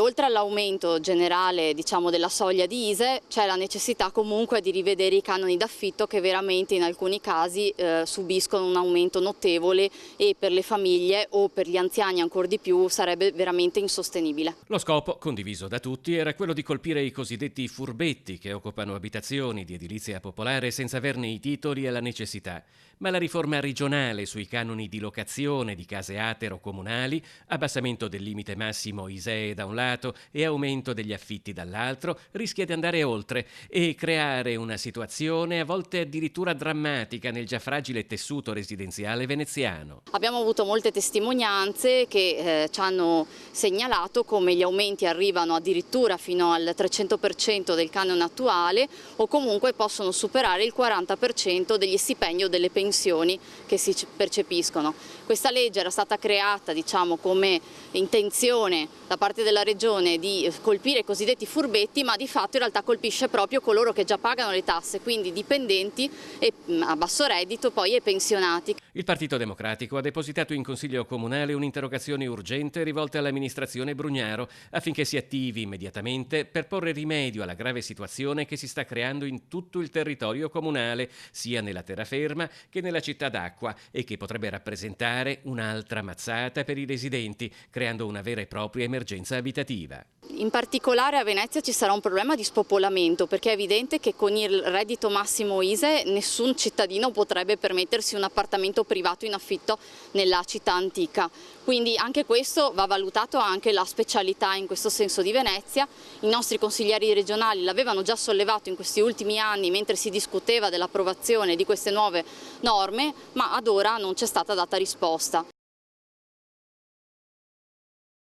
Oltre all'aumento generale, della soglia di ISEE, c'è la necessità comunque di rivedere i canoni d'affitto che veramente in alcuni casi subiscono un aumento notevole e per le famiglie o per gli anziani ancora di più sarebbe veramente insostenibile. Lo scopo, condiviso da tutti, era quello di colpire i cosiddetti furbetti che occupano abitazioni di edilizia popolare senza averne i titoli e la necessità. Ma la riforma regionale sui canoni di locazione di case atero-comunali, abbassamento del limite massimo ISEE da un lato e aumento degli affitti dall'altro, rischia di andare oltre e creare una situazione a volte addirittura drammatica nel già fragile tessuto residenziale veneziano. Abbiamo avuto molte testimonianze che ci hanno segnalato come gli aumenti arrivano addirittura fino al 300% del canone attuale o comunque possono superare il 40% degli stipendi o delle pensioni che si percepiscono. Questa legge era stata creata come intenzione da parte della Regione di colpire i cosiddetti furbetti, ma di fatto in realtà colpisce proprio coloro che già pagano le tasse, quindi dipendenti e a basso reddito poi e pensionati. Il Partito Democratico ha depositato in Consiglio Comunale un'interrogazione urgente rivolta all'amministrazione Brugnaro affinché si attivi immediatamente per porre rimedio alla grave situazione che si sta creando in tutto il territorio comunale, sia nella terraferma che nella città d'Acqua, e che potrebbe rappresentare un'altra mazzata per i residenti, creando una vera e propria emergenza abitativa. In particolare a Venezia ci sarà un problema di spopolamento, perché è evidente che con il reddito massimo ISEE nessun cittadino potrebbe permettersi un appartamento privato in affitto nella città antica. Quindi anche questo va valutato, anche la specialità in questo senso di Venezia. I nostri consiglieri regionali l'avevano già sollevato in questi ultimi anni mentre si discuteva dell'approvazione di queste nuove norme, ma ad ora non c'è stata data risposta.